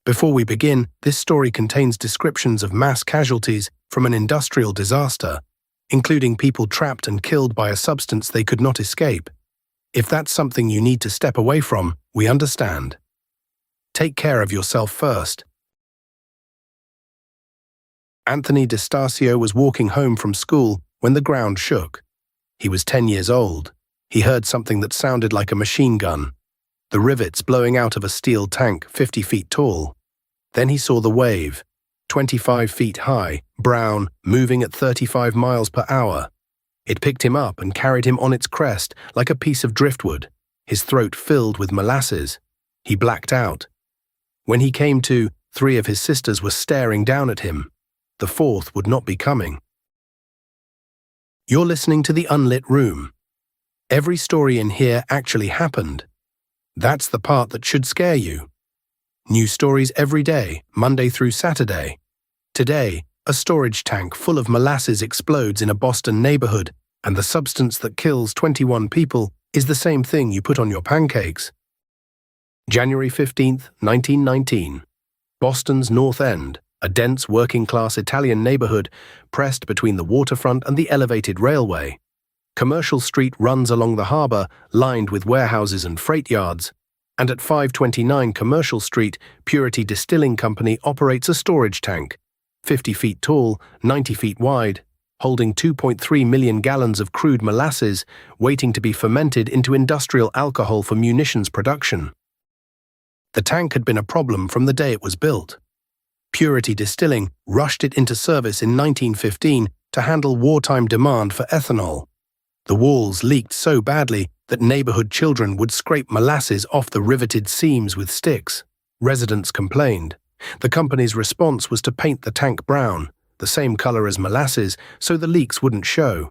Before we begin, this story contains descriptions of mass casualties from an industrial disaster, including people trapped and killed by a substance they could not escape. If that's something you need to step away from, we understand. Take care of yourself first. Anthony DeStasio was walking home from school when the ground shook. He was 10 years old. He heard something that sounded like a machine gun, the rivets blowing out of a steel tank 50 feet tall. Then he saw the wave, 25 feet high, brown, moving at 35 miles per hour. It picked him up and carried him on its crest like a piece of driftwood, his throat filled with molasses. He blacked out. When he came to, 3 of his sisters were staring down at him. The 4th would not be coming. You're listening to The Unlit Room. Every story in here actually happened. That's the part that should scare you. New stories every day, Monday through Saturday. Today, a storage tank full of molasses explodes in a Boston neighborhood, and the substance that kills 21 people is the same thing you put on your pancakes. January 15, 1919. Boston's North End, a dense working-class Italian neighborhood pressed between the waterfront and the elevated railway. Commercial Street runs along the harbor, lined with warehouses and freight yards, and at 529 Commercial Street, Purity Distilling Company operates a storage tank, 50 feet tall, 90 feet wide, holding 2.3 million gallons of crude molasses, waiting to be fermented into industrial alcohol for munitions production. The tank had been a problem from the day it was built. Purity Distilling rushed it into service in 1915 to handle wartime demand for ethanol. The walls leaked so badly that neighborhood children would scrape molasses off the riveted seams with sticks. Residents complained. The company's response was to paint the tank brown, the same color as molasses, so the leaks wouldn't show.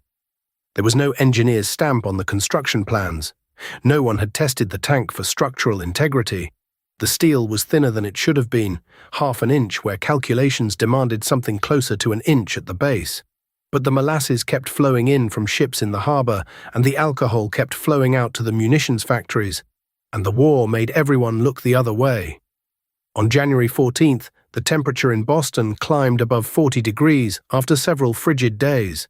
There was no engineer's stamp on the construction plans. No one had tested the tank for structural integrity. The steel was thinner than it should have been, half an inch where calculations demanded something closer to an inch at the base. But the molasses kept flowing in from ships in the harbor, and the alcohol kept flowing out to the munitions factories, and the war made everyone look the other way. On January 14th, the temperature in Boston climbed above 40 degrees after several frigid days.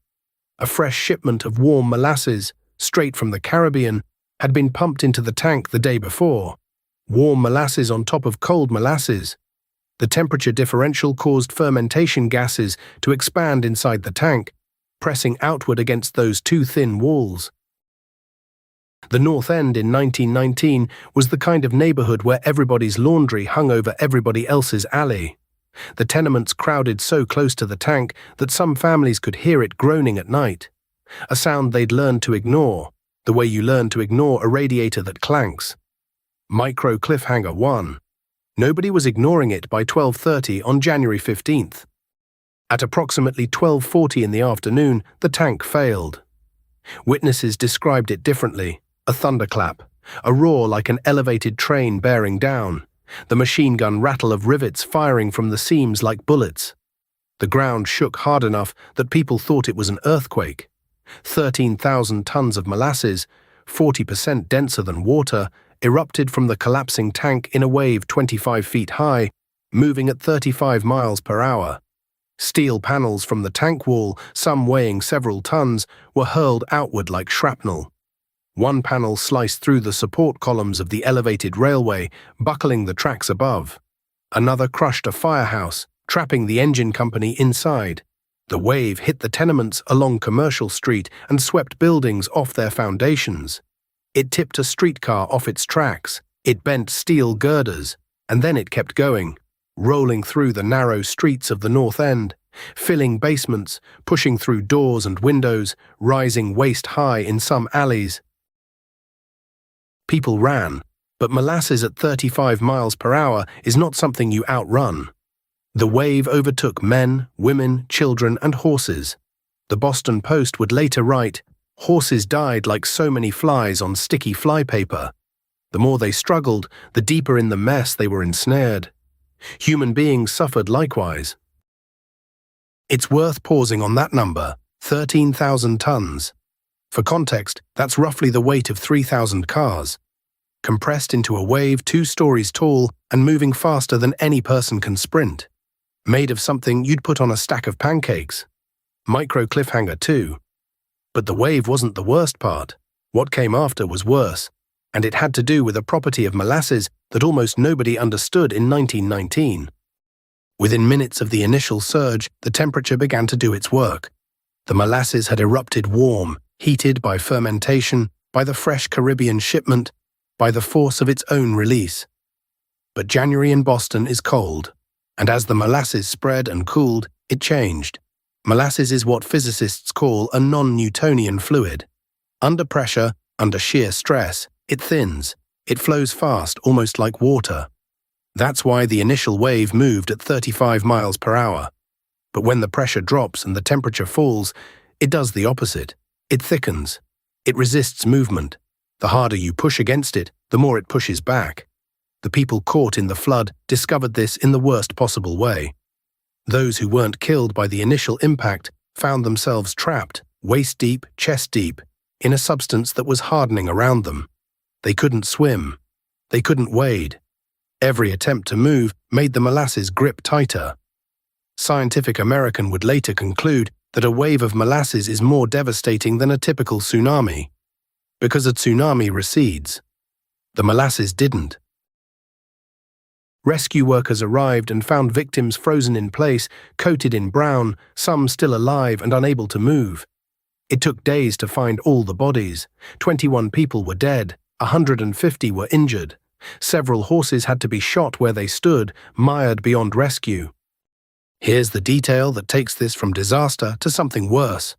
A fresh shipment of warm molasses, straight from the Caribbean, had been pumped into the tank the day before. Warm molasses on top of cold molasses. The temperature differential caused fermentation gases to expand inside the tank, pressing outward against those 2 thin walls. The North End in 1919 was the kind of neighborhood where everybody's laundry hung over everybody else's alley. The tenements crowded so close to the tank that some families could hear it groaning at night, a sound they'd learned to ignore, the way you learn to ignore a radiator that clanks. Micro cliffhanger 1. Nobody was ignoring it by 12:30 on January 15th. At approximately 12:40 in the afternoon, the tank failed. Witnesses described it differently: a thunderclap, a roar like an elevated train bearing down, the machine gun rattle of rivets firing from the seams like bullets. The ground shook hard enough that people thought it was an earthquake. 13,000 tons of molasses, 40% denser than water, erupted from the collapsing tank in a wave 25 feet high, moving at 35 miles per hour. Steel panels from the tank wall, some weighing several tons, were hurled outward like shrapnel. One panel sliced through the support columns of the elevated railway, buckling the tracks above. Another crushed a firehouse, trapping the engine company inside. The wave hit the tenements along Commercial Street and swept buildings off their foundations. It tipped a streetcar off its tracks, it bent steel girders, and then it kept going, rolling through the narrow streets of the North End, filling basements, pushing through doors and windows, rising waist-high in some alleys. People ran, but molasses at 35 miles per hour is not something you outrun. The wave overtook men, women, children, and horses. The Boston Post would later write, "Horses died like so many flies on sticky flypaper. The more they struggled, the deeper in the mess they were ensnared. Human beings suffered likewise." It's worth pausing on that number, 13,000 tons. For context, that's roughly the weight of 3,000 cars. compressed into a wave 2 stories tall and moving faster than any person can sprint. Made of something you'd put on a stack of pancakes. Micro cliffhanger too. But the wave wasn't the worst part. What came after was worse, and it had to do with a property of molasses that almost nobody understood in 1919. Within minutes of the initial surge, the temperature began to do its work. The molasses had erupted warm, heated by fermentation, by the fresh Caribbean shipment, by the force of its own release. But January in Boston is cold, and as the molasses spread and cooled, it changed. Molasses is what physicists call a non-Newtonian fluid. Under pressure, under sheer stress, it thins. It flows fast, almost like water. That's why the initial wave moved at 35 miles per hour. But when the pressure drops and the temperature falls, it does the opposite. It thickens. It resists movement. The harder you push against it, the more it pushes back. The people caught in the flood discovered this in the worst possible way. Those who weren't killed by the initial impact found themselves trapped, waist-deep, chest-deep, in a substance that was hardening around them. They couldn't swim. They couldn't wade. Every attempt to move made the molasses grip tighter. Scientific American would later conclude that a wave of molasses is more devastating than a typical tsunami. Because a tsunami recedes. The molasses didn't. Rescue workers arrived and found victims frozen in place, coated in brown, some still alive and unable to move. It took days to find all the bodies. 21 people were dead, 150 were injured. Several horses had to be shot where they stood, mired beyond rescue. Here's the detail that takes this from disaster to something worse.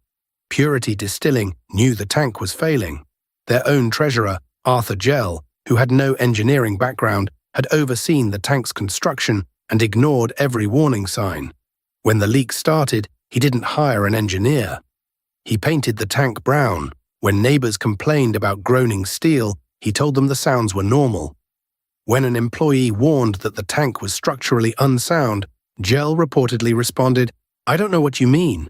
Purity Distilling knew the tank was failing. Their own treasurer, Arthur Gell, who had no engineering background, had overseen the tank's construction and ignored every warning sign. When the leak started, he didn't hire an engineer. He painted the tank brown. When neighbors complained about groaning steel, he told them the sounds were normal. When an employee warned that the tank was structurally unsound, Gell reportedly responded, "I don't know what you mean."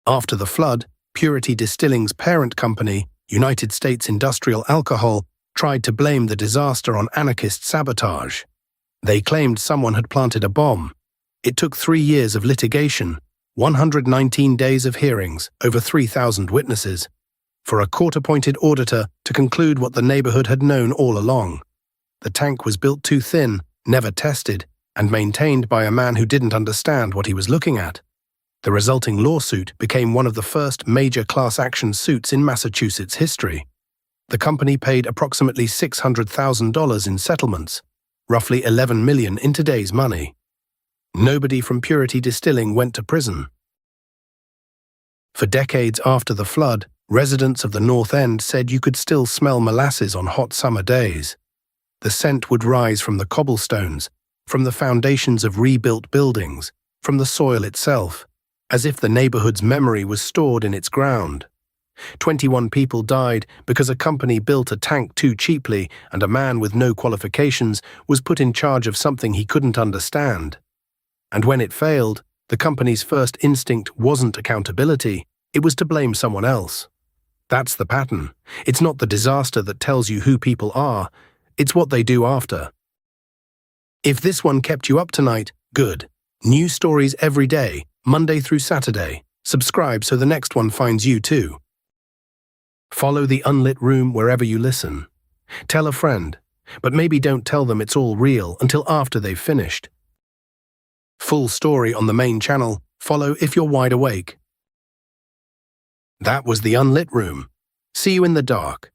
After the flood, Purity Distilling's parent company, United States Industrial Alcohol, tried to blame the disaster on anarchist sabotage. They claimed someone had planted a bomb. It took 3 years of litigation, 119 days of hearings, over 3,000 witnesses, for a court-appointed auditor to conclude what the neighborhood had known all along. The tank was built too thin, never tested, and maintained by a man who didn't understand what he was looking at. The resulting lawsuit became one of the first major class action suits in Massachusetts history. The company paid approximately $600,000 in settlements, roughly $11 million in today's money. Nobody from Purity Distilling went to prison. For decades after the flood, residents of the North End said you could still smell molasses on hot summer days. The scent would rise from the cobblestones, from the foundations of rebuilt buildings, from the soil itself, as if the neighborhood's memory was stored in its ground. 21 people died because a company built a tank too cheaply and a man with no qualifications was put in charge of something he couldn't understand. And when it failed, the company's first instinct wasn't accountability, it was to blame someone else. That's the pattern. It's not the disaster that tells you who people are, it's what they do after. If this one kept you up tonight, good. New stories every day, Monday through Saturday. Subscribe so the next one finds you too. Follow the Unlit Room wherever you listen. Tell a friend, but maybe don't tell them it's all real until after they've finished. Full story on the main channel. Follow if you're wide awake. That was the Unlit Room. See you in the dark.